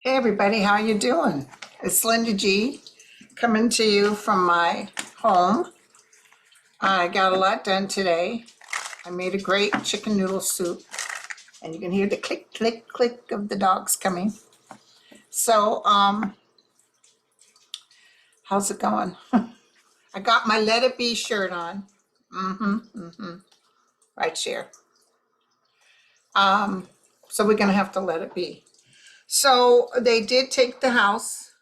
Hey everybody, how you doing? It's Linda G coming to you from my home. I got a lot done today. I made a great chicken noodle soup and you can hear the click, click, click of the dogs coming. So, how's it going? I got my Let It Be shirt on. Right here. So we're gonna have to let it be. So they did take the house.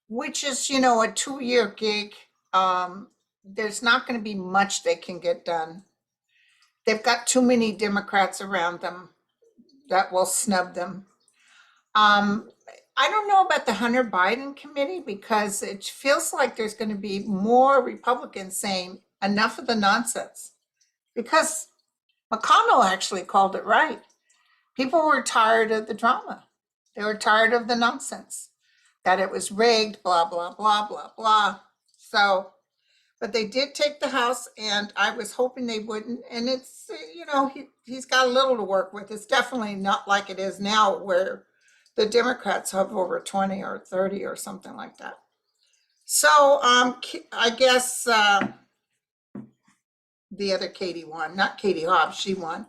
Which is, a 2-year gig. There's not going to be much they can get done. They've got too many Democrats around them that will snub them. Um, I don't know about the Hunter Biden committee because it feels like there's going to be more Republicans saying enough of the nonsense. Because McConnell actually called it right. People were tired of the drama. They were tired of the nonsense, that it was rigged, blah, blah, blah, blah, blah. So, but they did take the House, and I was hoping they wouldn't. And it's, he's got a little to work with. It's definitely not like it is now where the Democrats have over 20 or 30 or something like that. So I guess the other Katie won, not Katie Hobbs, she won,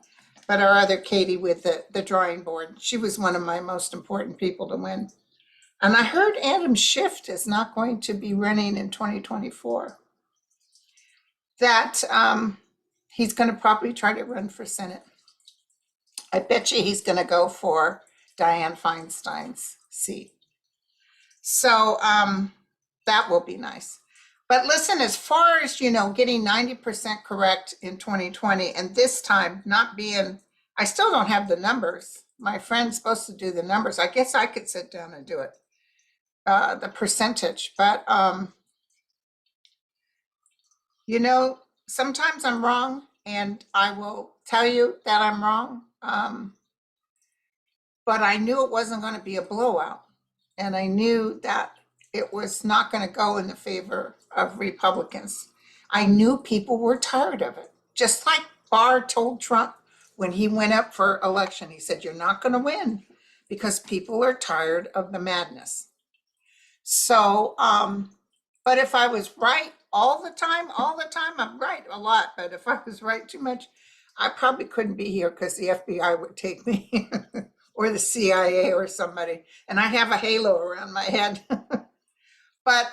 but our other Katie with the drawing board. She was one of my most important people to win. And I heard Adam Schiff is not going to be running in 2024. That he's going to probably try to run for Senate. I bet you he's going to go for Dianne Feinstein's seat. So that will be nice. But listen, as far as, getting 90% correct in 2020, and this time not being, I still don't have the numbers. My friend's supposed to do the numbers. I guess I could sit down and do it, the percentage. But, sometimes I'm wrong, and I will tell you that I'm wrong. But I knew it wasn't going to be a blowout. And I knew that it was not going to go in the favor of Republicans. I knew people were tired of it. Just like Barr told Trump when he went up for election, he said, "You're not going to win because people are tired of the madness." So, but if I was right all the time, I'm right a lot. But if I was right too much, I probably couldn't be here because the FBI would take me or the CIA or somebody. And I have a halo around my head. But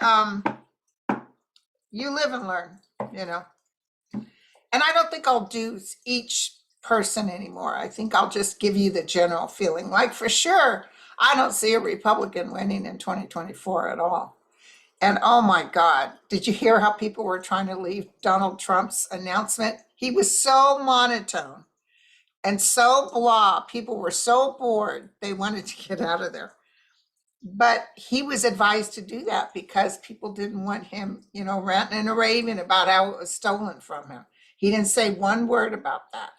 you live and learn, And I don't think I'll do each person anymore. I think I'll just give you the general feeling. Like for sure, I don't see a Republican winning in 2024 at all. And oh my God, did you hear how people were trying to leave Donald Trump's announcement? He was so monotone and so blah. People were so bored, they wanted to get out of there. But he was advised to do that because people didn't want him, ranting and raving about how it was stolen from him. He didn't say one word about that.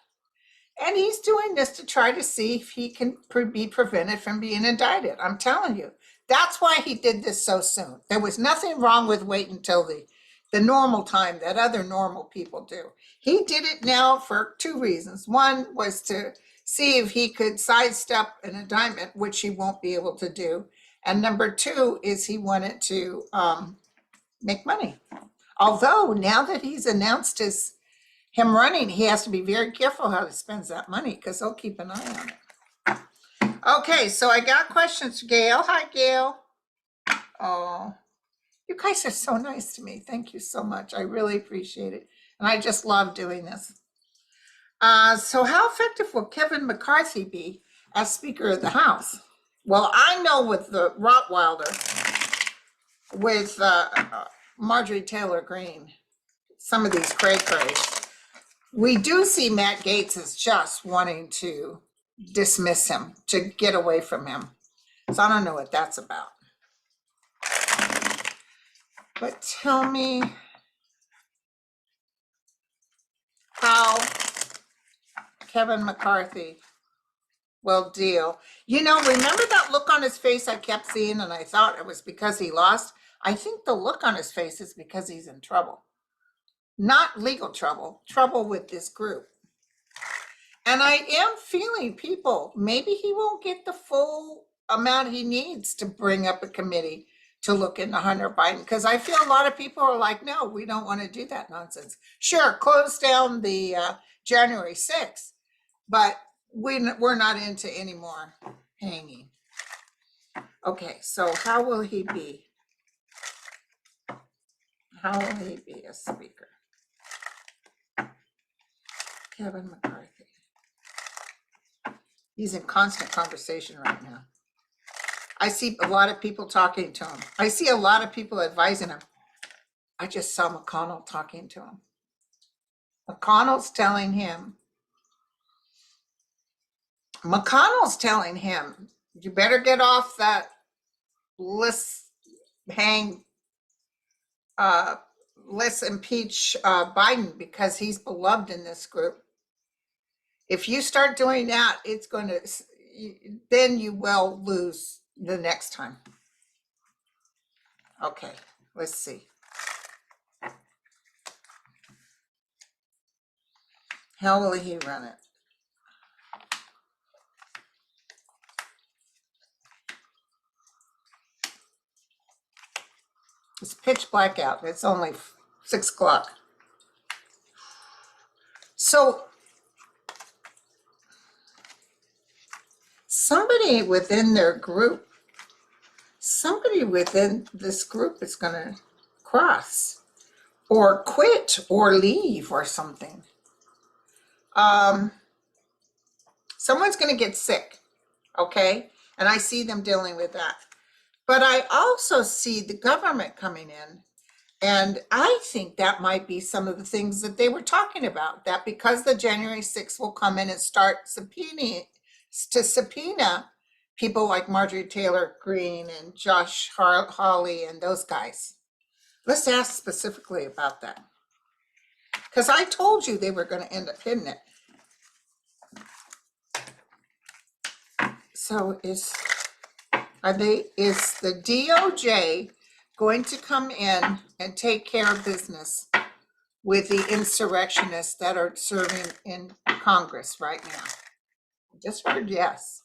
And he's doing this to try to see if he can be prevented from being indicted. I'm telling you, that's why he did this so soon. There was nothing wrong with waiting until the normal time that other normal people do. He did it now for two reasons. One was to see if he could sidestep an indictment, which he won't be able to do. And number two is he wanted to make money. Although now that he's announced him running, he has to be very careful how he spends that money because they'll keep an eye on it. Okay, so I got questions. Gail, hi Gail. Oh, you guys are so nice to me. Thank you so much. I really appreciate it. And I just love doing this. So how effective will Kevin McCarthy be as Speaker of the House? Well, I know with the Rottweiler, with Marjorie Taylor Greene, some of these cray-crays, we do see Matt Gaetz as just wanting to dismiss him, to get away from him. So I don't know what that's about. But tell me how Kevin McCarthy will deal. Remember that look on his face I kept seeing, and I thought it was because he lost? I think the look on his face is because he's in trouble. Not legal trouble, trouble with this group. And I am feeling people, maybe he won't get the full amount he needs to bring up a committee to look into Hunter Biden, because I feel a lot of people are like, no, we don't want to do that nonsense. Sure, close down the January 6th, but we're not into any more hanging. Okay, so how will he be? How will he be a speaker? Kevin McCarthy. He's in constant conversation right now. I see a lot of people talking to him. I see a lot of people advising him. I just saw McConnell talking to him. McConnell's telling him, you better get off that let's impeach Biden because he's beloved in this group. If you start doing that, it's going to, then you will lose the next time. Okay, let's see. How will he run it? It's pitch black out. It's only 6 o'clock. So somebody within their group, somebody within this group is going to cross or quit or leave or something. Someone's going to get sick, okay? And I see them dealing with that. But I also see the government coming in, and I think that might be some of the things that they were talking about, that because the January 6th will come in and start subpoena people like Marjorie Taylor Greene and Josh Hawley and those guys. Let's ask specifically about that, because I told you they were going to end up hitting it. So is the DOJ going to come in and take care of business with the insurrectionists that are serving in Congress right now? I just heard yes.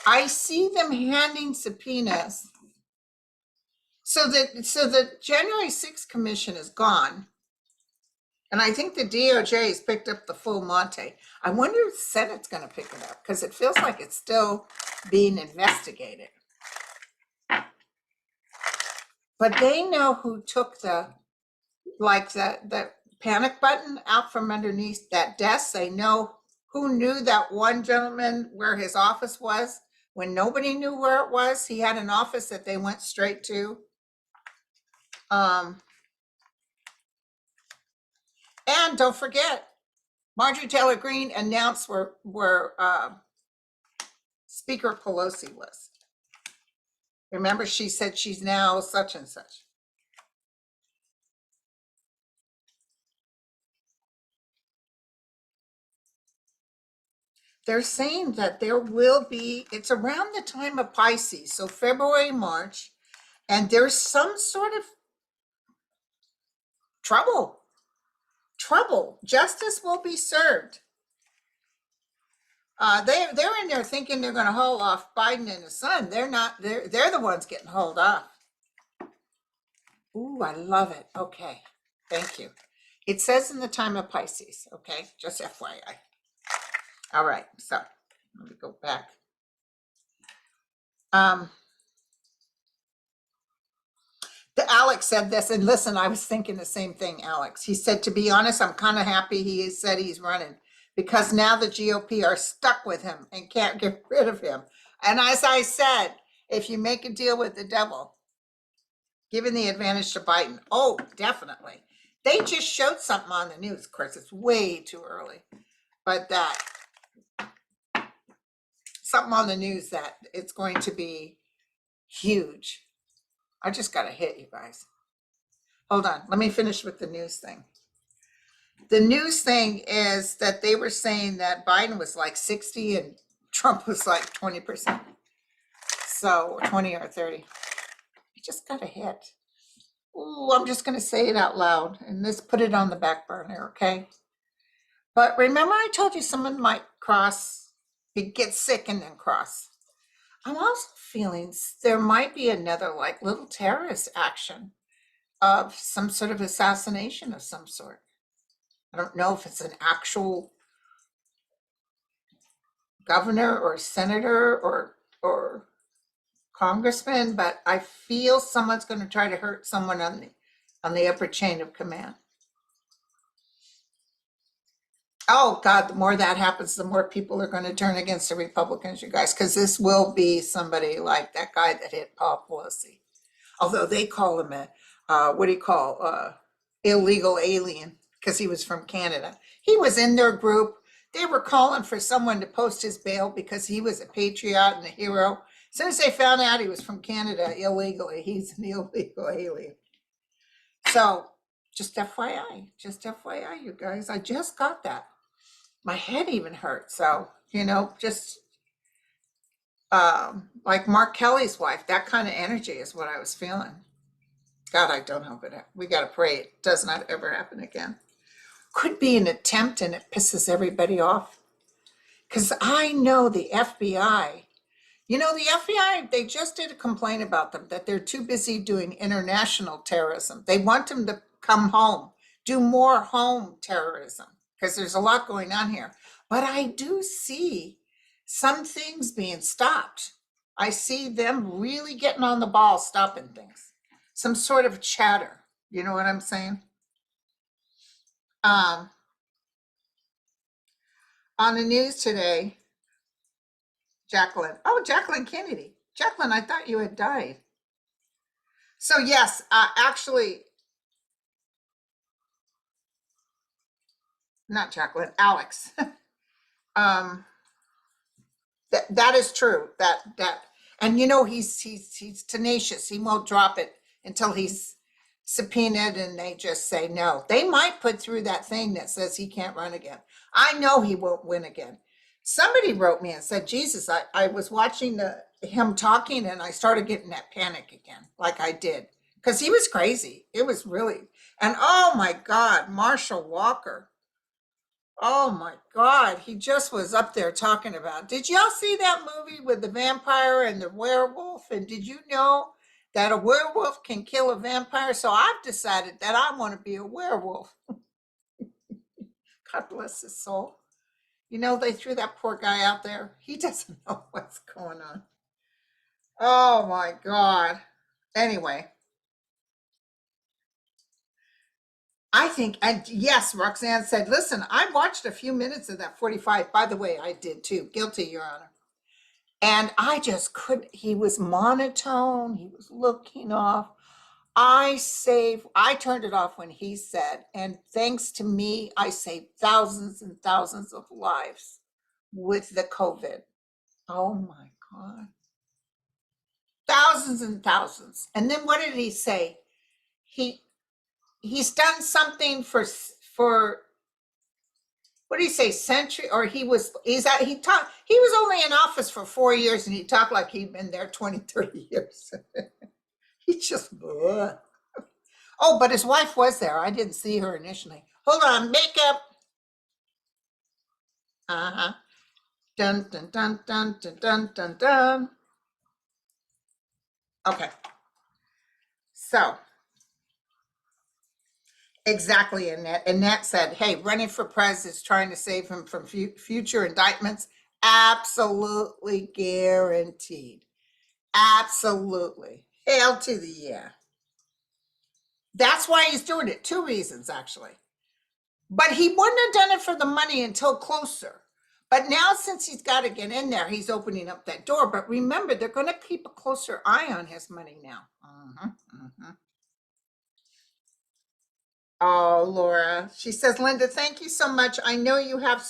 I see them handing subpoenas. So the January 6th commission is gone. And I think the DOJ has picked up the full Monte. I wonder if the Senate's going to pick it up, because it feels like it's still being investigated. But they know who took the panic button out from underneath that desk. They know who knew that one gentleman where his office was when nobody knew where it was. He had an office that they went straight to. And don't forget, Marjorie Taylor Greene announced where Speaker Pelosi was. Remember, she said she's now such and such. They're saying that there will be, it's around the time of Pisces, so February, March, and there's some sort of trouble. Justice will be served. They're in there thinking they're going to haul off Biden and his son. They're not. They're the ones getting hauled off. Ooh, I love it. Okay, thank you. It says in the time of Pisces. Okay, just FYI. All right, so let me go back. Alex said this, and listen, I was thinking the same thing, Alex. He said, to be honest, I'm kind of happy he said he's running, because now the GOP are stuck with him and can't get rid of him. And as I said, if you make a deal with the devil, giving the advantage to Biden, oh, definitely. They just showed something on the news. Of course, it's way too early, but that something on the news that it's going to be huge. I just got to hit you guys. Hold on. Let me finish with the news thing. The news thing is that they were saying that Biden was like 60 and Trump was like 20%. So 20 or 30. I just got a hit. Ooh, I'm just going to say it out loud and just put it on the back burner, okay? But remember, I told you someone might cross, get sick and then cross. I'm also feeling there might be another like little terrorist action of some sort of assassination of some sort. I don't know if it's an actual governor or senator or congressman, but I feel someone's going to try to hurt someone on the upper chain of command. Oh God, the more that happens, the more people are going to turn against the Republicans, you guys, because this will be somebody like that guy that hit Paul Pelosi. Although they call him a, what do you call, illegal alien, because he was from Canada. He was in their group. They were calling for someone to post his bail because he was a patriot and a hero. As soon as they found out he was from Canada illegally, he's an illegal alien. So just FYI, you guys, I just got that. My head even hurt. So, just like Mark Kelly's wife, that kind of energy is what I was feeling. God, I don't hope it. We got to pray it does not ever happen again. Could be an attempt and it pisses everybody off. Because I know the FBI, the FBI, they just did a complaint about them that they're too busy doing international terrorism. They want them to come home, do more home terrorism, because there's a lot going on here. But I do see some things being stopped. I see them really getting on the ball, stopping things. Some sort of chatter. You know what I'm saying? On the news today, Jacqueline. Oh, Jacqueline Kennedy. Jacqueline, I thought you had died. So yes, actually, not Jacqueline, Alex. um, that is true. And he's tenacious. He won't drop it until he's subpoenaed and they just say no. They might put through that thing that says he can't run again. I know he won't win again. Somebody wrote me and said, Jesus, I was watching him talking and I started getting that panic again, like I did. Because he was crazy. It was really, and oh my God, Marshall Walker. Oh my God, he just was up there talking about. Did y'all see that movie with the vampire and the werewolf? And did you know that a werewolf can kill a vampire? So I've decided that I want to be a werewolf. God bless his soul. They threw that poor guy out there. He doesn't know what's going on. Oh my God. Anyway, I think, and yes, Roxanne said, listen, I watched a few minutes of that 45. By the way, I did too. Guilty, Your Honor. And I just couldn't, he was monotone. He was looking off. I turned it off when he said, and thanks to me, I saved thousands and thousands of lives with the COVID. Oh my God. Thousands and thousands. And then what did he say? He's done something for what did he say, century, or he was only in office for 4 years and he talked like he'd been there 20, 30 years. He just, ugh. Oh, but his wife was there. I didn't see her initially. Hold on, makeup. Uh-huh. Dun, dun, dun, dun, dun, dun, dun, dun. Okay. So, exactly, Annette. Annette said, hey, running for president is trying to save him from future indictments. Absolutely guaranteed. Absolutely. Hail to the yeah. That's why he's doing it. 2 reasons, actually. But he wouldn't have done it for the money until closer. But now, since he's got to get in there, he's opening up that door. But remember, they're going to keep a closer eye on his money now. Oh, Laura. She says, Linda, thank you so much. I know you have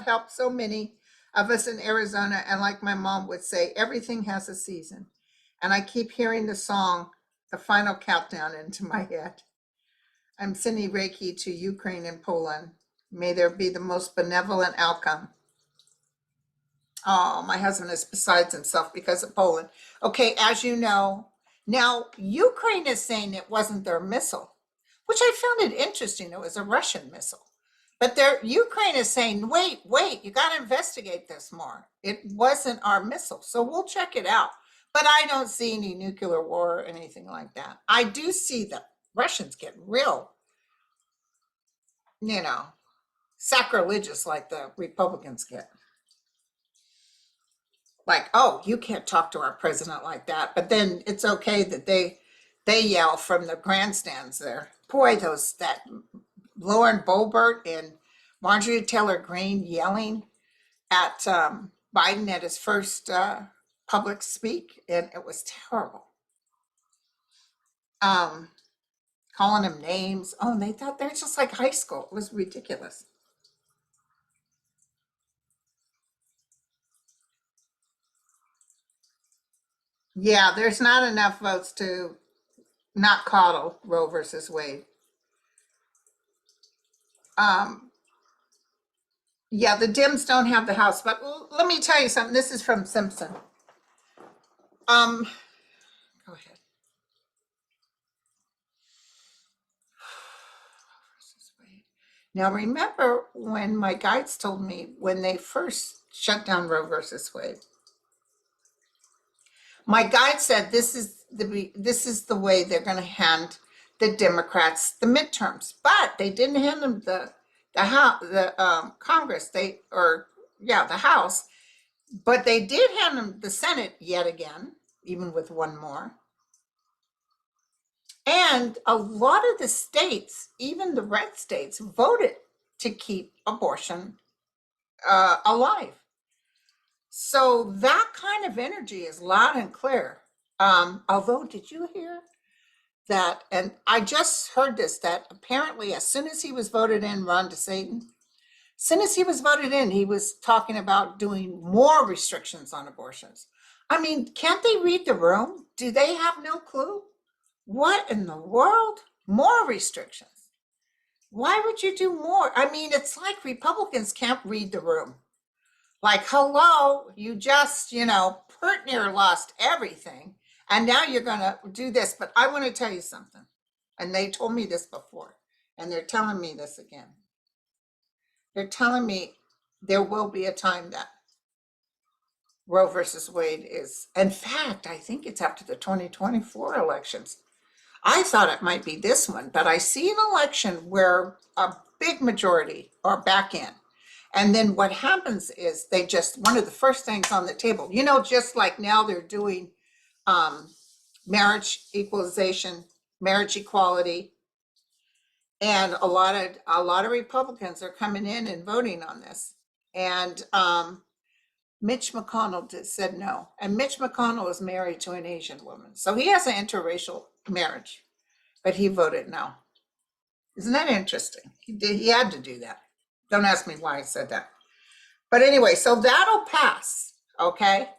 helped so many of us in Arizona. And like my mom would say, everything has a season. And I keep hearing the song, The Final Countdown, into my head. I'm sending Reiki to Ukraine and Poland. May there be the most benevolent outcome. Oh, my husband is besides himself because of Poland. Okay, as you know, Now, Ukraine is saying it wasn't their missile, which I found it interesting. It was a Russian missile. But Ukraine is saying, wait, you got to investigate this more. It wasn't our missile. So we'll check it out. But I don't see any nuclear war or anything like that. I do see the Russians get real, you know, sacrilegious like the Republicans get. Like, oh, you can't talk to our president like that. But then it's okay that they yell from the grandstands there. Boy, that Lauren Boebert and Marjorie Taylor Greene yelling at Biden at his first public speak, and it was terrible. Calling him names. Oh, and they thought they're just like high school. It was ridiculous. Yeah, there's not enough votes to not coddle Roe versus Wade. Um, yeah, the Dems don't have the House, but let me tell you something. This is from Simpson. Go ahead. Now, remember when my guides told me when they first shut down Roe versus Wade, my guide said this is the way they're going to hand the Democrats the midterms, but they didn't hand them the House, the Congress, the House, but they did hand them the Senate yet again, even with one more. And a lot of the states, even the red states, voted to keep abortion alive. So that kind of energy is loud and clear. Although, did you hear that? And I just heard this, that apparently as soon as he was voted in, Ron DeSantis, as soon as he was voted in, he was talking about doing more restrictions on abortions. I mean, can't they read the room? Do they have no clue? What in the world? More restrictions. Why would you do more? I mean, it's like Republicans can't read the room. Like, hello, you just, pert near lost everything. And now you're going to do this. But I want to tell you something. And they told me this before. And they're telling me this again. They're telling me there will be a time that Roe versus Wade is, in fact, I think it's after the 2024 elections. I thought it might be this one, but I see an election where a big majority are back in. And then what happens is one of the first things on the table, just like now they're doing marriage equalization, marriage equality. And a lot of Republicans are coming in and voting on this. And Mitch McConnell said no. And Mitch McConnell is married to an Asian woman. So he has an interracial marriage, but he voted no. Isn't that interesting? He had to do that. Don't ask me why I said that. But anyway, so that'll pass, okay?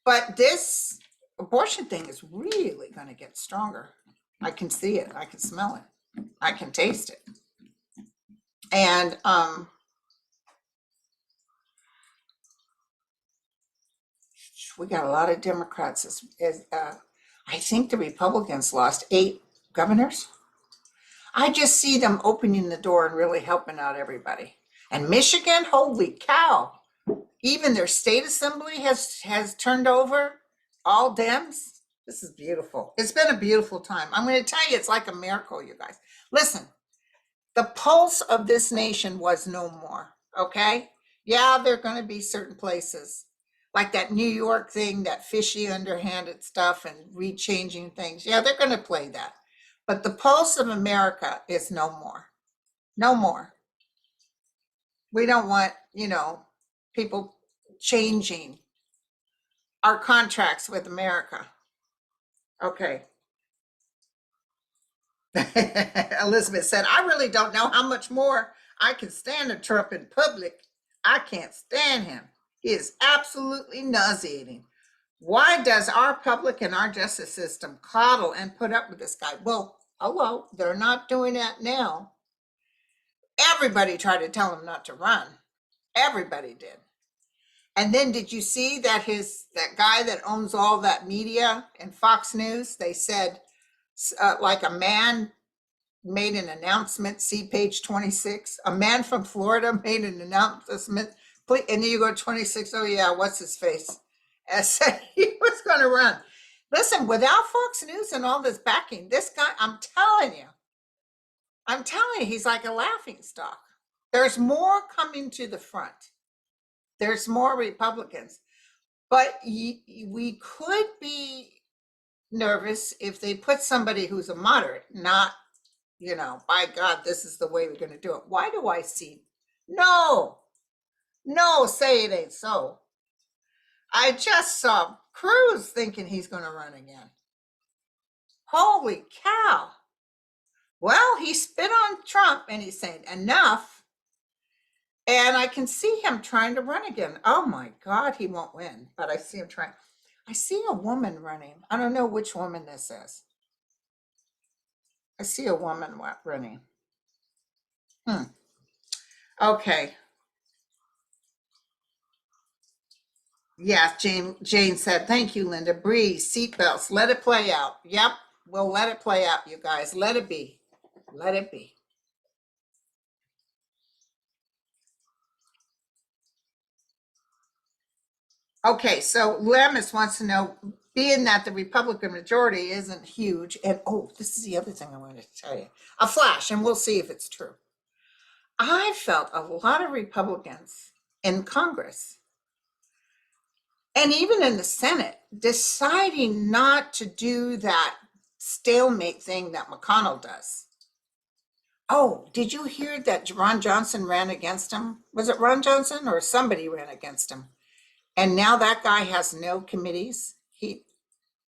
But this abortion thing is really going to get stronger. I can see it. I can smell it. I can taste it. And we got a lot of Democrats. I think the Republicans lost 8 governors. I just see them opening the door and really helping out everybody. And Michigan, holy cow, even their state assembly has turned over, all Dems. This is beautiful. It's been a beautiful time. I'm going to tell you, it's like a miracle, you guys. Listen, the pulse of this nation was no more, okay? Yeah, there are going to be certain places, like that New York thing, that fishy underhanded stuff and rechanging things. Yeah, they're going to play that. But the pulse of America is no more. No more. We don't want, people changing our contracts with America. Okay. Elizabeth said, I really don't know how much more I can stand of Trump in public. I can't stand him. He is absolutely nauseating. Why does our public and our justice system coddle and put up with this guy? Well, hello, they're not doing that now. Everybody tried to tell him not to run. Everybody did. And then did you see that that guy that owns all that media and Fox News, they said like a man made an announcement, see page 26. A man from Florida made an announcement, and then you go to 26, oh yeah, what's his face? And said he was going to run. Listen, without Fox News and all this backing, this guy, I'm telling you, he's like a laughing stock. There's more coming to the front. There's more Republicans. But we could be nervous if they put somebody who's a moderate, not, by God, this is the way we're going to do it. Why do I see? No, say it ain't so. I just saw Cruz thinking he's going to run again. Holy cow. Well, he spit on Trump and he's saying enough. And I can see him trying to run again. Oh my God, he won't win, but I see him trying. I see a woman running. I don't know which woman this is. I see a woman running. Okay. Yeah, Jane said, thank you, Linda. Breathe, seatbelts, let it play out. Yep, we'll let it play out, you guys. Let it be. Let it be. Okay, so Lemus wants to know, being that the Republican majority isn't huge, and this is the other thing I wanted to tell you. A flash, and we'll see if it's true. I felt a lot of Republicans in Congress and even in the Senate deciding not to do that stalemate thing that McConnell does. Oh, did you hear that Ron Johnson ran against him? Was it Ron Johnson or somebody ran against him? And now that guy has no committees.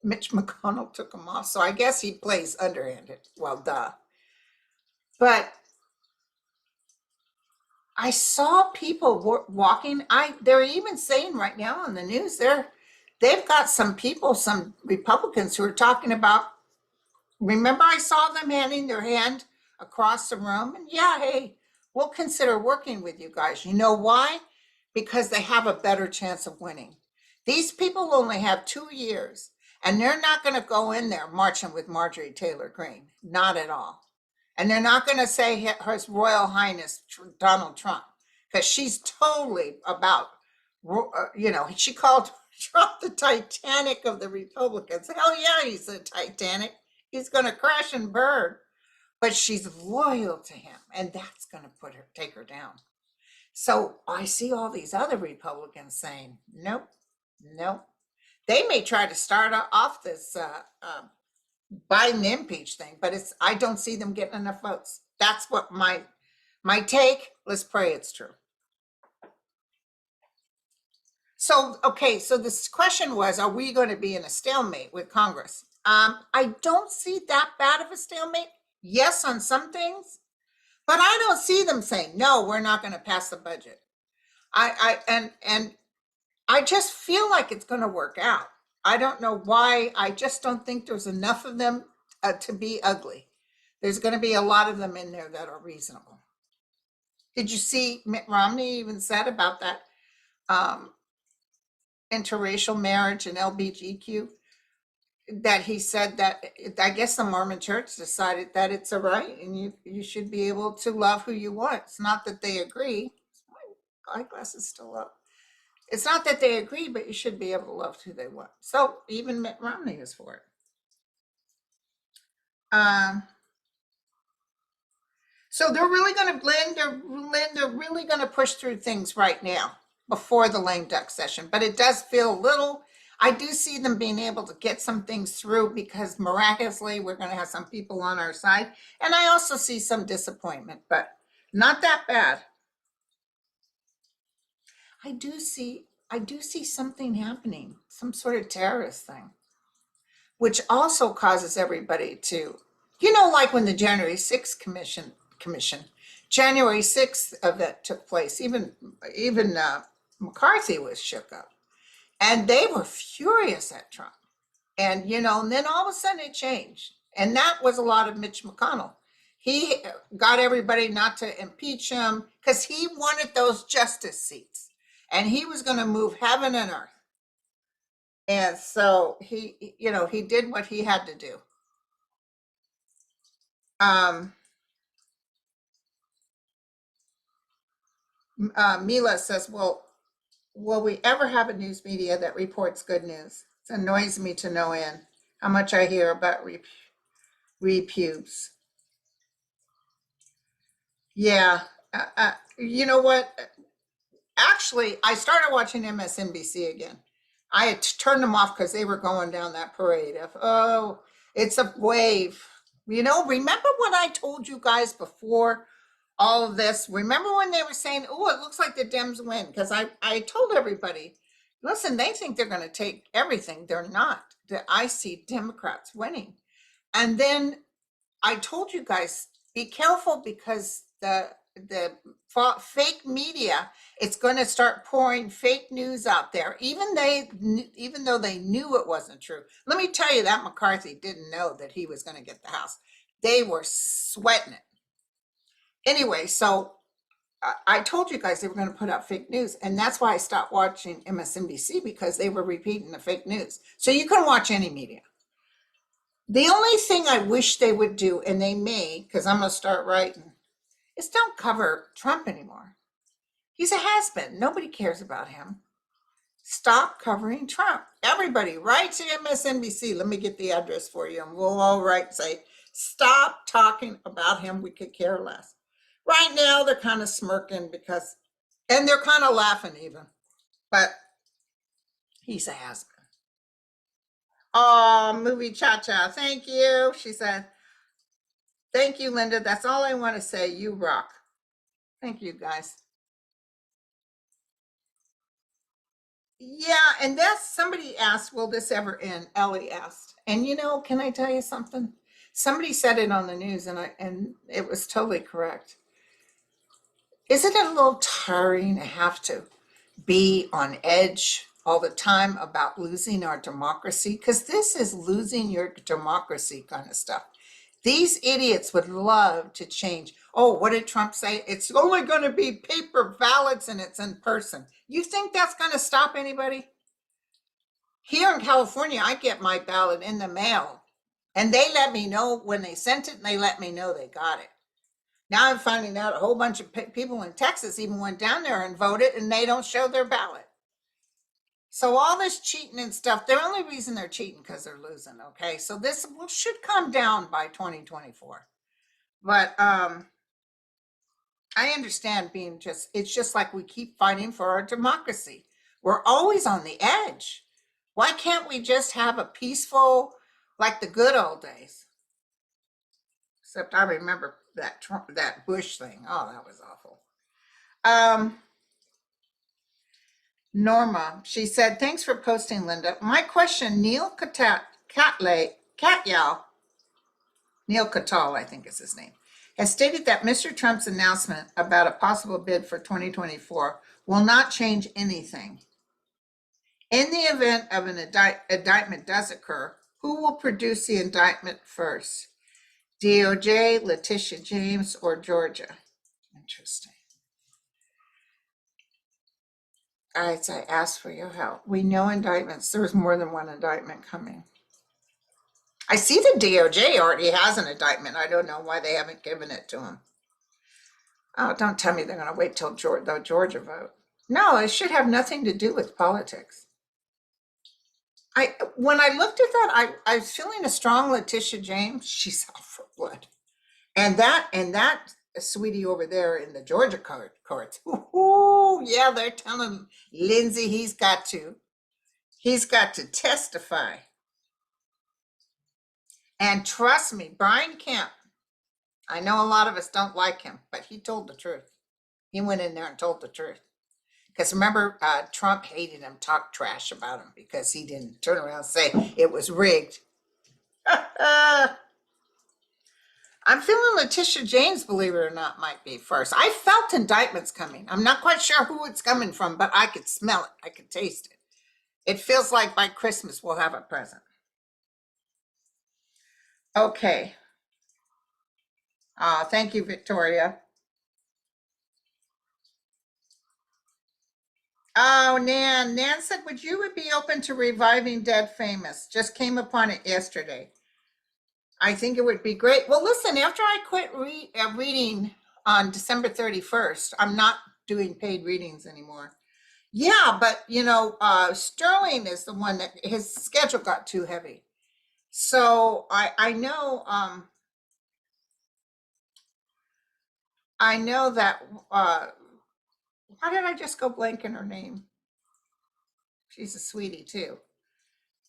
Mitch McConnell took him off. So I guess he plays underhanded. Well, duh. But I saw people walking. They're even saying right now on the news they've got some people, some Republicans who are talking about. Remember, I saw them handing their hand across the room, and yeah, hey, we'll consider working with you guys. You know why? Because they have a better chance of winning. These people only have 2 years, and they're not going to go in there marching with Marjorie Taylor Greene. Not at all. And they're not going to say Her Royal Highness Donald Trump, because she's totally about, she called Trump the Titanic of the Republicans. Hell yeah, he's the Titanic. He's going to crash and burn. But she's loyal to him, and that's going to take her down. So I see all these other Republicans saying, nope. They may try to start off this Biden impeach thing, but I don't see them getting enough votes. That's what my take. Let's pray it's true. So, okay, so this question was, are we going to be in a stalemate with Congress? I don't see that bad of a stalemate. Yes, on some things, but I don't see them saying, no, we're not going to pass the budget. And I just feel like it's going to work out. I don't know why. I just don't think there's enough of them to be ugly. There's going to be a lot of them in there that are reasonable. Did you see Mitt Romney even said about that interracial marriage and LGBTQ? That he said that, I guess the Mormon church decided that it's a right and you should be able to love who you want. It's not that they agree. My eyeglasses still up. It's not that they agree, but you should be able to love who they want. So even Mitt Romney is for it. So they're really going to blend. They're really going to push through things right now before the lame duck session. But it does feel a little. I do see them being able to get some things through because miraculously we're going to have some people on our side. And I also see some disappointment, but not that bad. I do see something happening, some sort of terrorist thing, which also causes everybody to, like when the January 6th commission, January 6th event took place, even McCarthy was shook up. And they were furious at Trump. And, and then all of a sudden it changed. And that was a lot of Mitch McConnell. He got everybody not to impeach him because he wanted those justice seats. and he was going to move heaven and earth. And so he, he did what he had to do. Um, Mila says, well, will we ever have a news media that reports good news? It annoys me to no end how much I hear about repubes. Yeah. You know what? Actually, I started watching MSNBC again. I had turned them off because they were going down that parade of, oh, it's a wave. Remember what I told you guys before all of this? Remember when they were saying, oh, it looks like the Dems win? Because I told everybody, listen, they think they're going to take everything. They're not. I see Democrats winning. And then I told you guys, be careful because the fake media, it's going to start pouring fake news out there, even though they knew it wasn't true. Let me tell you that McCarthy didn't know that he was going to get the House. They were sweating it. Anyway, so I told you guys they were going to put out fake news, and that's why I stopped watching MSNBC, because they were repeating the fake news. So you can watch any media. The only thing I wish they would do, and they may, because I'm going to start writing, is don't cover Trump anymore. He's a has-been. Nobody cares about him. Stop covering Trump. Everybody, write to MSNBC. Let me get the address for you, and we'll all write, say, stop talking about him. We could care less. Right now, they're kind of smirking and they're kind of laughing even, but he's a has-been. Oh, movie cha-cha. Thank you. She said, thank you, Linda. That's all I want to say. You rock. Thank you, guys. Yeah, and that's, somebody asked, will this ever end? Ellie asked. And can I tell you something? Somebody said it on the news, and it was totally correct. Isn't it a little tiring to have to be on edge all the time about losing our democracy? Because this is losing your democracy kind of stuff. These idiots would love to change. Oh, what did Trump say? It's only going to be paper ballots and it's in person. You think that's going to stop anybody? Here in California, I get my ballot in the mail, and they let me know when they sent it, and they let me know they got it. Now I'm finding out a whole bunch of people in Texas even went down there and voted, and they don't show their ballot. So all this cheating and stuff, the only reason they're cheating because they're losing, okay? So this should come down by 2024. But I understand it's just like we keep fighting for our democracy. We're always on the edge. Why can't we just have a peaceful, like the good old days? Except I remember that Bush thing. Oh, that was awful. Norma, she said, thanks for posting, Linda. My question, Neil Katyal, Neil Katyal, I think is his name, has stated that Mr. Trump's announcement about a possible bid for 2024 will not change anything. In the event of an indictment does occur, who will produce the indictment first? DOJ, Letitia James, or Georgia? Interesting. All right, so I asked for your help. We know indictments. There was more than one indictment coming. I see the DOJ already has an indictment. I don't know why they haven't given it to him. Oh, don't tell me they're going to wait till the Georgia vote. No, it should have nothing to do with politics. When I looked at that, I was feeling a strong Letitia James. She's out for blood. And that sweetie over there in the Georgia courts. Ooh, yeah, they're telling Lindsey he's got to testify. And trust me, Brian Kemp, I know a lot of us don't like him, but he told the truth. He went in there and told the truth. Because remember, Trump hated him, talked trash about him because he didn't turn around and say it was rigged. I'm feeling Letitia James, believe it or not, might be first. I felt indictments coming. I'm not quite sure who it's coming from, but I could smell it. I could taste it. It feels like by Christmas we'll have a present. Okay. Thank you, Victoria. Oh, Nan. Nan said, would you be open to reviving Dead Famous? Just came upon it yesterday. I think it would be great. Well, listen, after I quit reading on December 31st, I'm not doing paid readings anymore. Yeah, but Sterling is the one that his schedule got too heavy. So I know that why did I just go blank in her name? She's a sweetie too.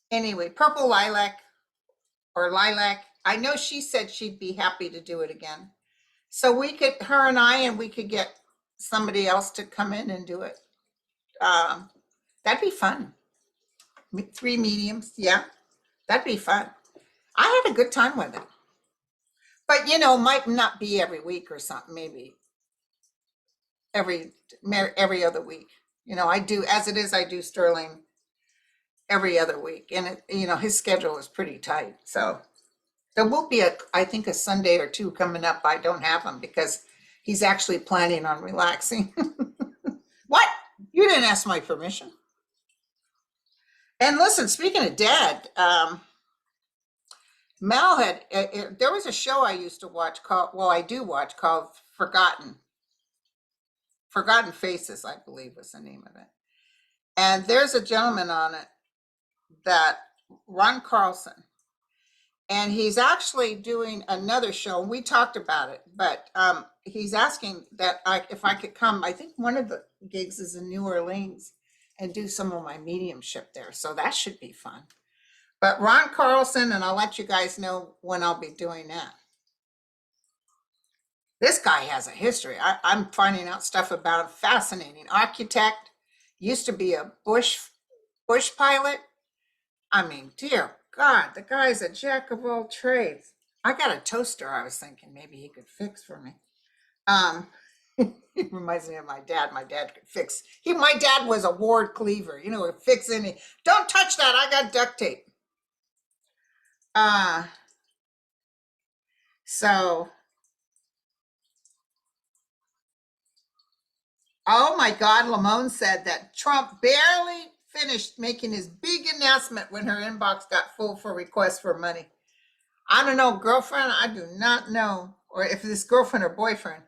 Anyway, Purple Lilac or Lilac. I know she said she'd be happy to do it again. So her and we could get somebody else to come in and do it. Um, that'd be fun. 3 mediums, yeah, that'd be fun. I had a good time with it, but might not be every week or something. Maybe every every other week. I do as it is. I do Sterling every other week, and his schedule is pretty tight. So there will be I think a Sunday or two coming up. I don't have him because he's actually planning on relaxing. What? You didn't ask my permission. And listen, speaking of Dad, Mel had there was a show I used to watch called I do watch called Forgotten Faces, I believe was the name of it. And there's a gentleman on it that Ron Carlson, and he's actually doing another show. We talked about it, but he's asking that if I could come. I think one of the gigs is in New Orleans and do some of my mediumship there. So that should be fun. But Ron Carlson, and I'll let you guys know when I'll be doing that. This guy has a history. I'm finding out stuff about him. Fascinating. Architect, used to be a bush pilot. I mean, dear God, the guy's a jack of all trades. I got a toaster I was thinking maybe he could fix for me. Um, it reminds me of my dad. My dad could fix. My dad was a Ward Cleaver, fix any. Don't touch that. I got duct tape. Uh, so, oh my God, Lamone said that Trump barely finished making his big announcement when her inbox got full for requests for money. I don't know, girlfriend. I do not know, or if this girlfriend or boyfriend.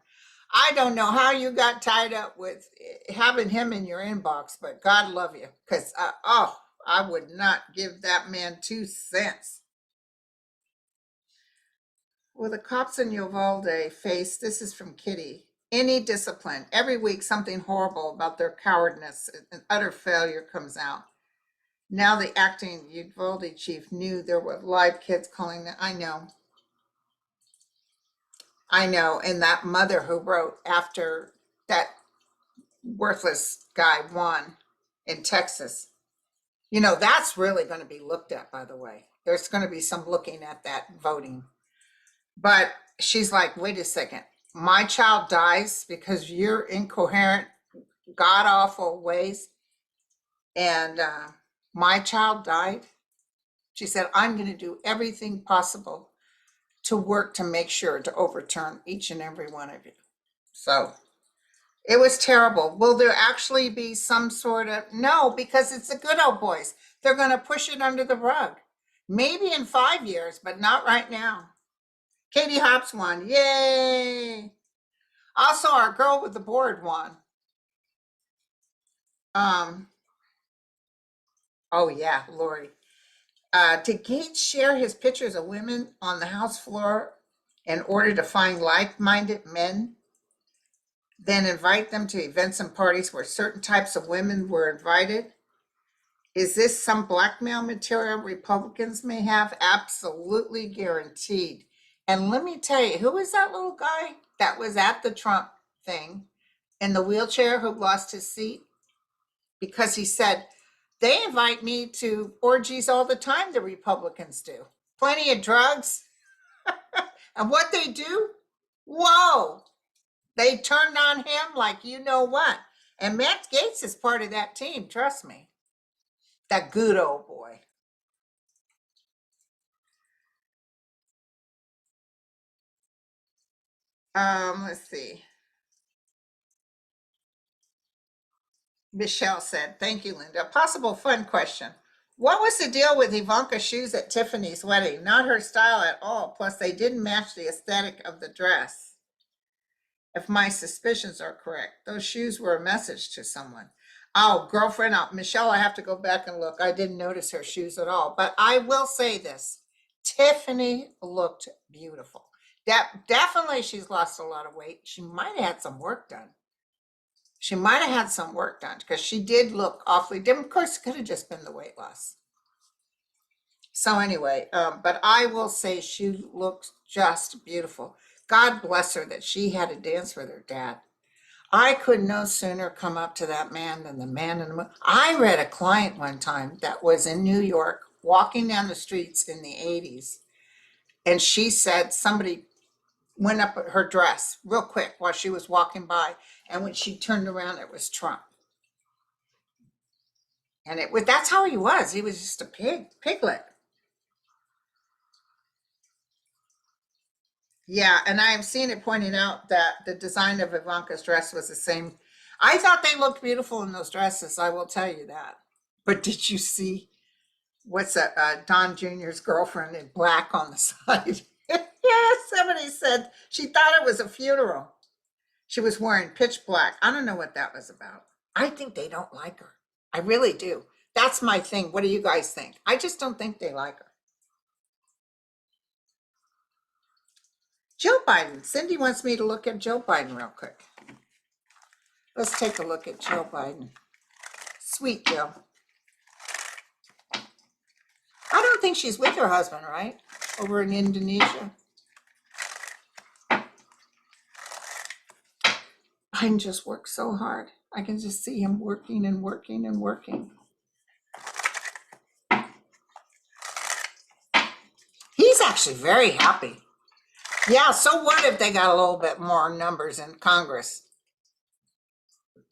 I don't know how you got tied up with having him in your inbox, but God love you. Because, I would not give that man 2 cents. Will the cops in Uvalde face, this is from Kitty, any discipline? Every week, something horrible about their cowardness and utter failure comes out. Now the acting Uvalde chief knew there were live kids calling them. I know. And that mother who wrote after that worthless guy won in Texas. That's really going to be looked at, by the way. There's going to be some looking at that voting. But she's like, wait a second. My child dies because you're incoherent, god awful ways. And my child died. She said, I'm going to do everything possible to work to make sure to overturn each and every one of you. So it was terrible. Will there actually be some sort of, no, because it's the good old boys. They're going to push it under the rug. Maybe in 5 years, but not right now. Katie Hobbs won. Yay. Also, our girl with the board won. Um, oh yeah, Lori. Did Gates share his pictures of women on the House floor in order to find like-minded men, then invite them to events and parties where certain types of women were invited? Is this some blackmail material Republicans may have? Absolutely guaranteed. And let me tell you, who was that little guy that was at the Trump thing in the wheelchair who lost his seat? Because he said, they invite me to orgies all the time, the Republicans do. Plenty of drugs. And what they do? Whoa. They turned on him like you know what. And Matt Gaetz is part of that team, trust me. That good old boy. Let's see. Michelle said, thank you, Linda. Possible fun question. What was the deal with Ivanka's shoes at Tiffany's wedding? Not her style at all. Plus, they didn't match the aesthetic of the dress. If my suspicions are correct, those shoes were a message to someone. Oh, girlfriend, Michelle, I have to go back and look. I didn't notice her shoes at all. But I will say this, Tiffany looked beautiful. Definitely she's lost a lot of weight. She might have had some work done. She might have had some work done because she did look awfully different. Of course, it could have just been the weight loss. So anyway, but I will say she looks just beautiful. God bless her that she had to dance with her dad. I could no sooner come up to that man than the man in the moon. I read a client one time that was in New York walking down the streets in the 80s. And she said somebody went up her dress real quick while she was walking by. And when she turned around, it was Trump. And that's how he was. He was just a piglet. Yeah, and I have seen it pointed out that the design of Ivanka's dress was the same. I thought they looked beautiful in those dresses, I will tell you that. But did you see what's that? Don Jr.'s girlfriend in black on the side? Yeah, somebody said she thought it was a funeral. She was wearing pitch black. I don't know what that was about. I think they don't like her. I really do. That's my thing. What do you guys think? I just don't think they like her. Joe Biden. Cindy wants me to look at Joe Biden real quick. Let's take a look at Joe Biden. Sweet Joe. I don't think she's with her husband, right? Over in Indonesia. Biden just works so hard. I can just see him working and working and working. He's actually very happy. Yeah, so what if they got a little bit more numbers in Congress?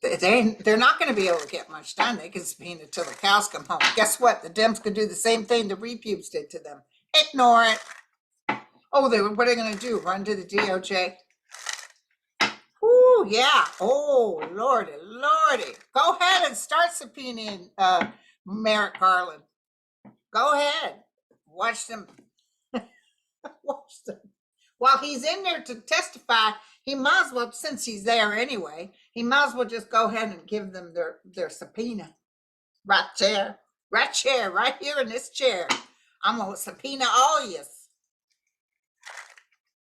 They're not going to be able to get much done. They can subpoena till the cows come home. Guess what? The Dems could do the same thing the repubes did to them. Ignore it. Oh, what are they going to do? Run to the DOJ? Ooh, yeah. Oh, lordy, lordy. Go ahead and start subpoenaing Merrick Garland. Go ahead. Watch them. Watch them. While he's in there to testify, he might as well, since he's there anyway, he might as well just go ahead and give them their subpoena. Right there. Right here in this chair. I'm going to subpoena all yous.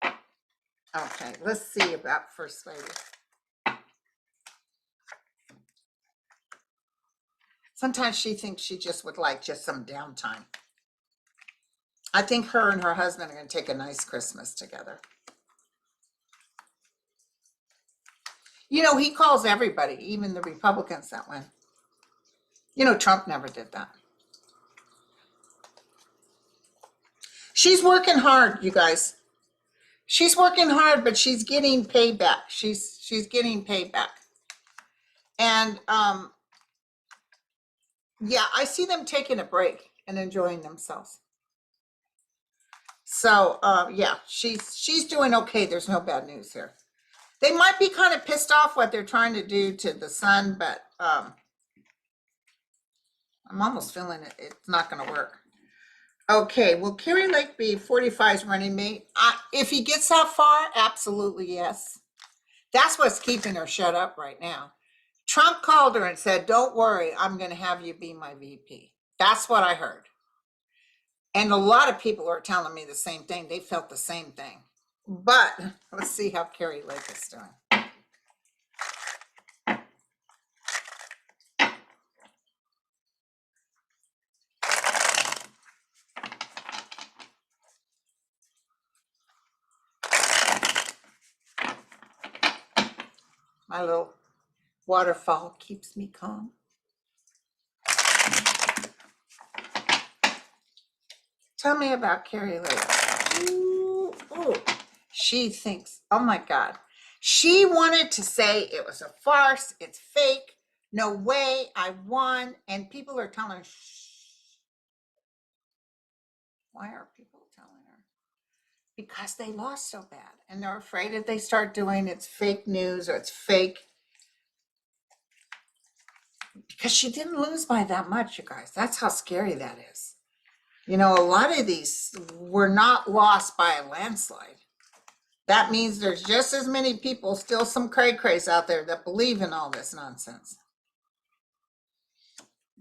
Okay, let's see about First Lady. Sometimes she thinks she just would like just some downtime. I think her and her husband are going to take a nice Christmas together. You know, he calls everybody, even the Republicans that win. You know, Trump never did that. She's working hard, you guys. She's working hard, but she's getting payback. She's getting payback. And yeah, I see them taking a break and enjoying themselves. So yeah, she's doing okay. There's no bad news here. They might be kind of pissed off what they're trying to do to the son, but I'm almost feeling it's not going to work. Okay, will Kerry Lake be 45's running mate? If he gets that far, absolutely yes. That's what's keeping her shut up right now. Trump called her and said, don't worry, I'm going to have you be my VP. That's what I heard. And a lot of people are telling me the same thing. They felt the same thing. But let's see how Kerry Lake is doing. My little waterfall keeps me calm. Tell me about Kerry Lake. Ooh, ooh. She thinks, oh my God. She wanted to say it was a farce. It's fake. No way. I won. And people are telling her, shh. Why are people telling her? Because they lost so bad. And they're afraid if they start doing it's fake news or it's fake. because she didn't lose by that much, you guys. That's how scary that is. You know, a lot of these were not lost by a landslide. That means there's just as many people, still some cray-crays out there that believe in all this nonsense.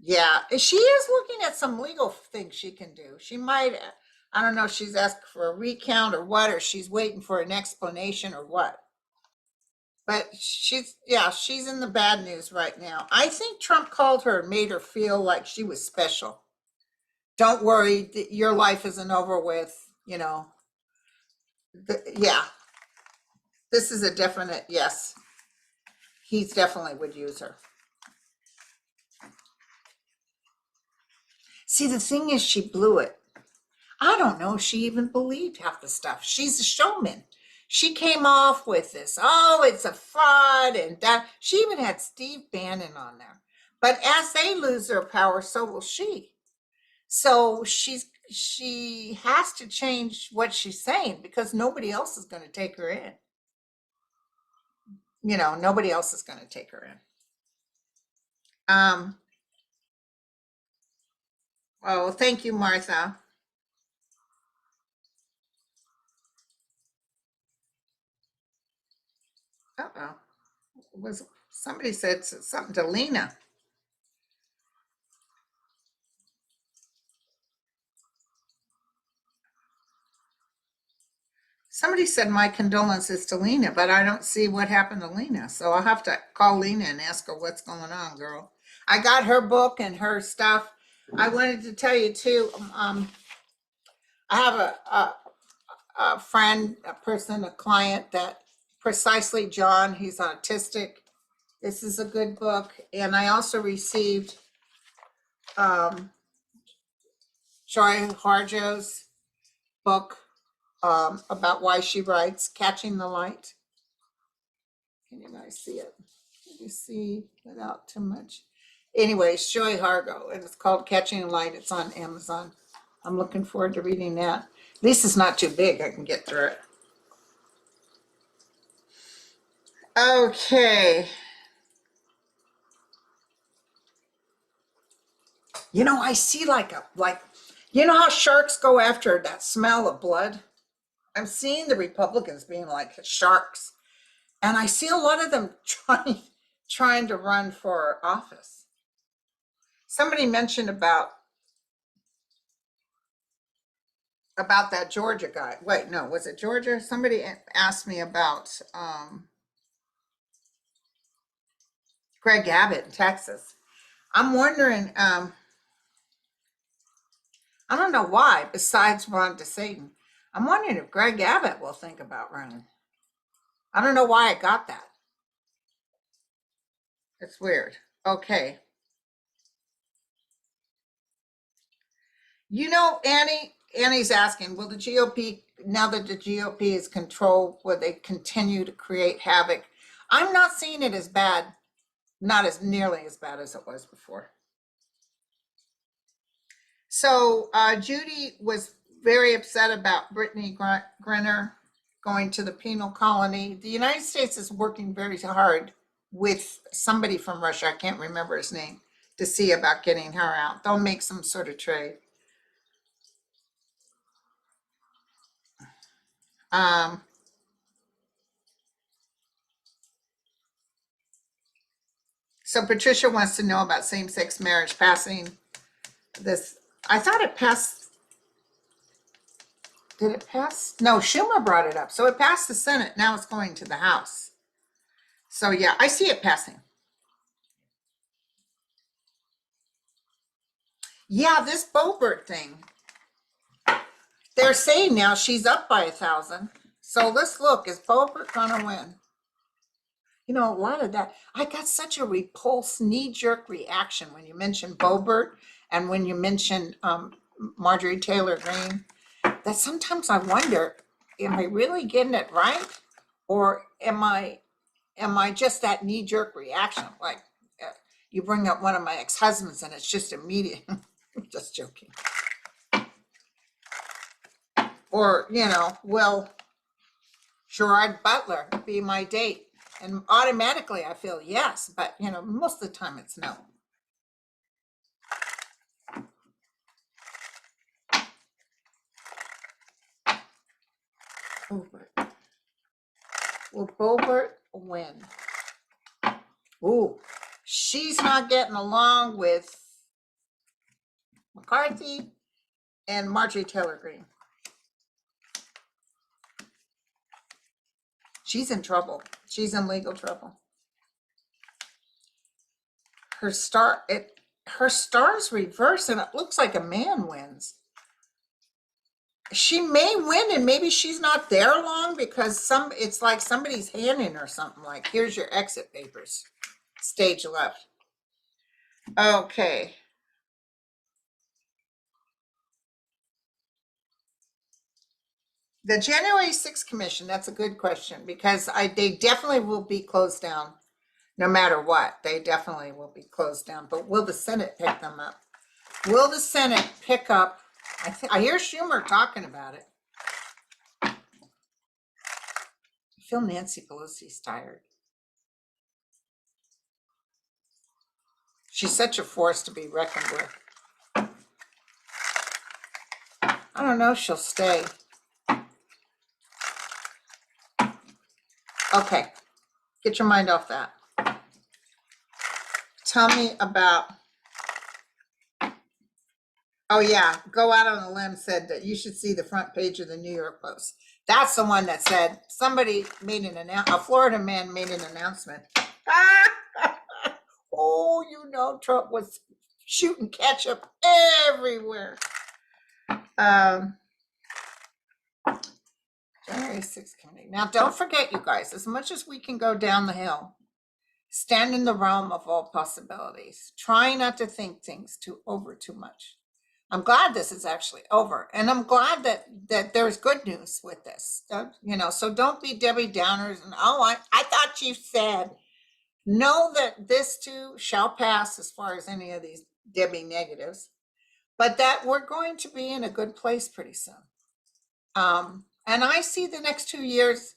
Yeah, she is looking at some legal things she can do. She might, I don't know if she's asked for a recount or what, or she's waiting for an explanation or what. But yeah, she's in the bad news right now. I think Trump called her and made her feel like she was special. Don't worry, your life isn't over with, you know. Yeah, this is a definite yes. He definitely would use her. See, the thing is, she blew it. I don't know if she even believed half the stuff. She's a showman. She came off with this, oh, it's a fraud, and that. She even had Steve Bannon on there. But as they lose their power, so will she. So she has to change what she's saying because nobody else is going to take her in. You know, nobody else is going to take her in. Um, oh, thank you, Martha. Uh-oh. Was somebody said something to Lena? Somebody said my condolences to Lena, but I don't see what happened to Lena. So I'll have to call Lena and ask her what's going on, girl. I got her book and her stuff. I wanted to tell you too. I have a friend, a person, a client that precisely John. He's autistic. This is a good book, and I also received um, Joy Harjo's book about why she writes, Catching the Light. Can you guys see it? Can you see without too much? Anyways, Joy Harjo, and it's called Catching the Light. It's on Amazon. I'm looking forward to reading that. At least it's not too big. I can get through it. Okay. You know, I see like you know how sharks go after that smell of blood? I'm seeing the Republicans being like sharks. And I see a lot of them trying to run for office. Somebody mentioned about that Georgia guy. Wait, no, was it Georgia? Somebody asked me about Greg Abbott in Texas. I'm wondering, I don't know why, besides Ron DeSantis, I'm wondering if Greg Abbott will think about running. I don't know why I got that. It's weird. Okay. You know, Annie's asking, will the GOP, now that the GOP is controlled, will they continue to create havoc? I'm not seeing it as bad, not as nearly as bad as it was before. So Judy was very upset about Brittany Griner going to the penal colony. The United States is working very hard with somebody from Russia, I can't remember his name, to see about getting her out. They'll make some sort of trade. Um, so Patricia wants to know about same-sex marriage passing this. I thought it passed. Did it pass? No, Schumer brought it up. So it passed the Senate. Now it's going to the House. So yeah, I see it passing. Yeah, this Boebert thing. They're saying now she's up by 1,000. So let's look. Is Boebert gonna win? You know, a lot of that. I got such a repulse, knee-jerk reaction when you mentioned Boebert and when you mentioned Marjorie Taylor Greene, that sometimes I wonder, am I really getting it right, or am I just that knee-jerk reaction? Like you bring up one of my ex-husbands and it's just immediate. Just joking. Or, you know, will Gerard Butler be my date? And automatically I feel yes, but you know, most of the time it's no. Boebert. Will Boebert win? Ooh, she's not getting along with McCarthy and Marjorie Taylor Greene. She's in trouble. She's in legal trouble. Her star's reversed, and it looks like a man wins. She may win, and maybe she's not there long because it's like somebody's handing her something like, here's your exit papers. Stage left. Okay. The January 6th commission, that's a good question because they definitely will be closed down no matter what. They definitely will be closed down, but will the Senate pick them up? Will the Senate pick up? I hear Schumer talking about it. I feel Nancy Pelosi's tired. She's such a force to be reckoned with. I don't know if she'll stay. Okay, get your mind off that. Tell me about, oh yeah, Go Out on a Limb said that you should see the front page of the New York Post. That's the one that said somebody made a Florida man made an announcement. Oh, you know, Trump was shooting ketchup everywhere. January 6th committee. Now, don't forget, you guys, as much as we can go down the hill, stand in the realm of all possibilities. Try not to think things too much. I'm glad this is actually over, and I'm glad that there's good news with this. So don't be Debbie Downers and I thought you said. Know that this too shall pass as far as any of these Debbie negatives, but that we're going to be in a good place pretty soon. And I see the next 2 years,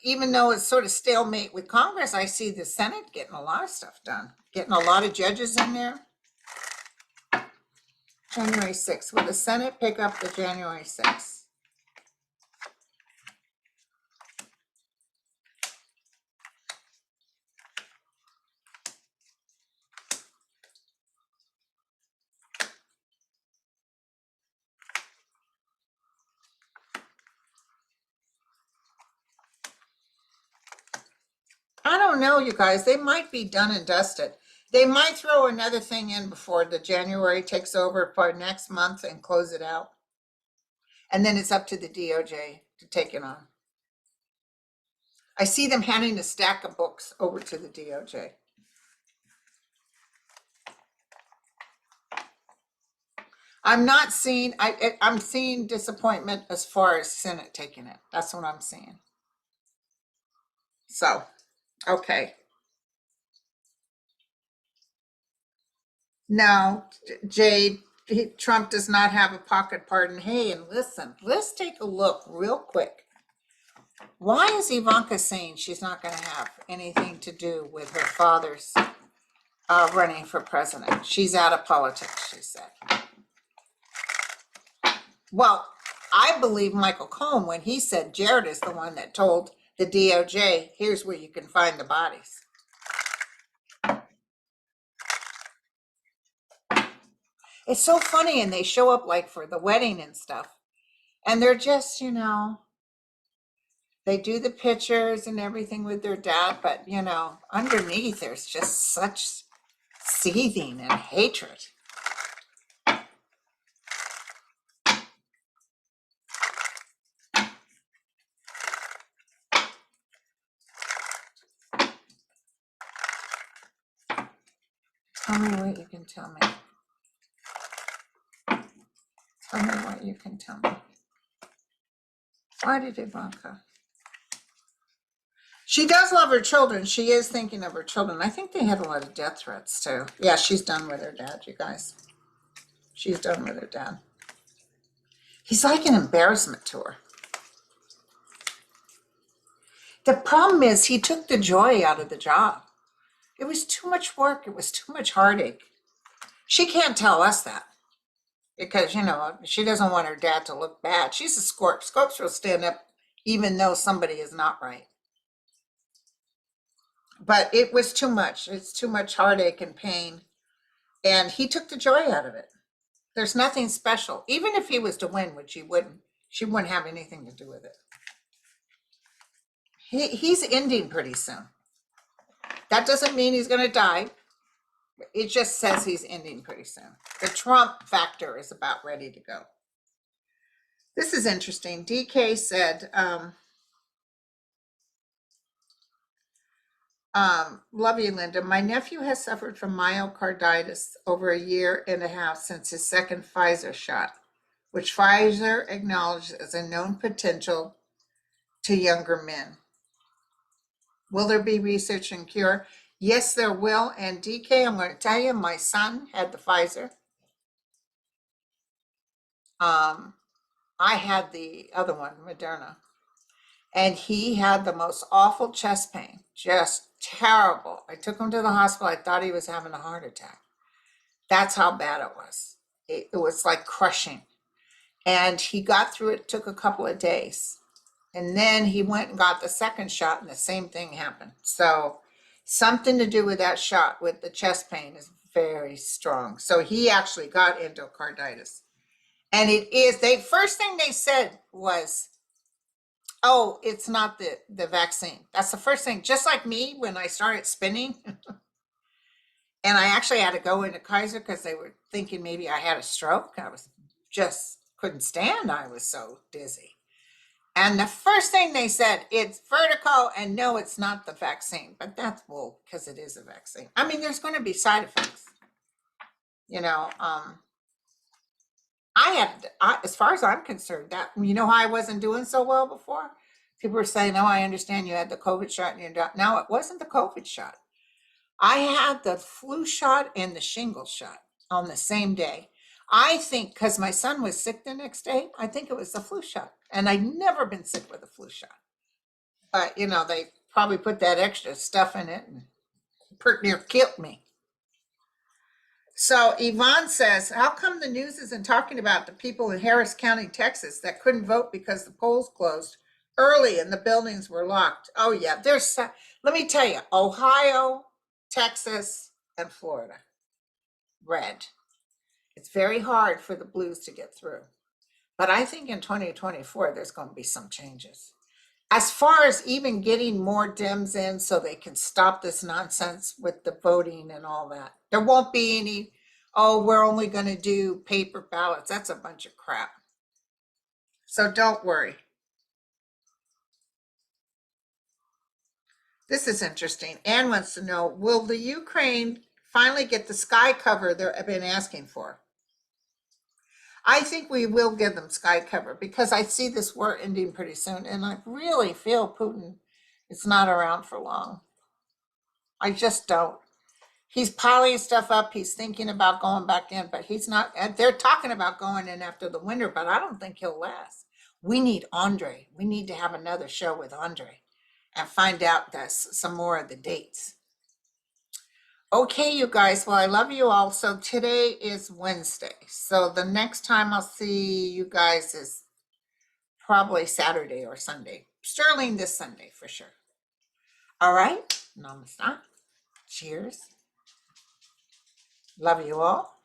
even though it's sort of stalemate with Congress, I see the Senate getting a lot of stuff done, getting a lot of judges in there. January 6th. Will the Senate pick up the January 6th? I don't know, you guys. They might be done and dusted. They might throw another thing in before the January takes over for next month and close it out. And then it's up to the DOJ to take it on. I see them handing a stack of books over to the DOJ. I'm not seeing, I'm seeing disappointment as far as Senate taking it. That's what I'm seeing. So, okay. Now, Jade, Trump does not have a pocket pardon. Hey, and listen, let's take a look real quick. Why is Ivanka saying she's not going to have anything to do with her father's running for president? She's out of politics, she said. Well, I believe Michael Cohen when he said Jared is the one that told the DOJ, here's where you can find the bodies. It's so funny, and they show up like for the wedding and stuff, and they're just, they do the pictures and everything with their dad, but underneath there's just such seething and hatred. Tell me what you can tell me. Tell me what you can tell me. Why did Ivanka? She does love her children. She is thinking of her children. I think they had a lot of death threats too. Yeah, she's done with her dad, you guys. She's done with her dad. He's like an embarrassment to her. The problem is he took the joy out of the job. It was too much work. It was too much heartache. She can't tell us that. because, you know, she doesn't want her dad to look bad. She's a Scorp. Scorps will stand up even though somebody is not right. But it was too much. It's too much heartache and pain. And he took the joy out of it. There's nothing special. Even if he was to win, which he wouldn't, she wouldn't have anything to do with it. He's ending pretty soon. That doesn't mean he's going to die. It just says he's ending pretty soon. The Trump factor is about ready to go. This is interesting. DK said, love you, Linda. My nephew has suffered from myocarditis over a year and a half since his second Pfizer shot, which Pfizer acknowledged as a known potential to younger men. Will there be research and cure? Yes, there will. And DK, I'm going to tell you, my son had the Pfizer. I had the other one, Moderna. And he had the most awful chest pain, just terrible. I took him to the hospital. I thought he was having a heart attack. That's how bad it was. It was like crushing. And he got through it, took a couple of days. And then he went and got the second shot, and the same thing happened. So something to do with that shot with the chest pain is very strong. So he actually got endocarditis. And it is, first thing they said was, oh, it's not the vaccine. That's the first thing. Just like me, when I started spinning, and I actually had to go into Kaiser because they were thinking maybe I had a stroke. I was just couldn't stand. I was so dizzy. And the first thing they said, it's vertigo, and no, it's not the vaccine. But that's bull, because it is a vaccine. I mean, there's going to be side effects. You know, as far as I'm concerned, that, you know how I wasn't doing so well before? People were saying, oh, I understand you had the COVID shot and you're done. No, it wasn't the COVID shot. I had the flu shot and the shingles shot on the same day. I think because my son was sick the next day, I think it was the flu shot. And I'd never been sick with a flu shot. But, you know, they probably put that extra stuff in it and pretty near killed me. So Yvonne says, how come the news isn't talking about the people in Harris County, Texas that couldn't vote because the polls closed early and the buildings were locked? Oh, yeah. Let me tell you, Ohio, Texas, and Florida, red. It's very hard for the blues to get through. But I think in 2024, there's going to be some changes. As far as even getting more Dems in so they can stop this nonsense with the voting and all that, there won't be any, oh, we're only going to do paper ballots. That's a bunch of crap. So don't worry. This is interesting. Anne wants to know, will the Ukraine finally get the sky cover they've been asking for? I think we will give them sky cover because I see this war ending pretty soon. And I really feel Putin is not around for long. I just don't. He's piling stuff up. He's thinking about going back in, but he's not. They're talking about going in after the winter, but I don't think he'll last. We need Andre. We need to have another show with Andre and find out some more of the dates. Okay, you guys. Well, I love you all. So today is Wednesday. So the next time I'll see you guys is probably Saturday or Sunday. Sterling this Sunday for sure. All right. Namaste. Cheers. Love you all.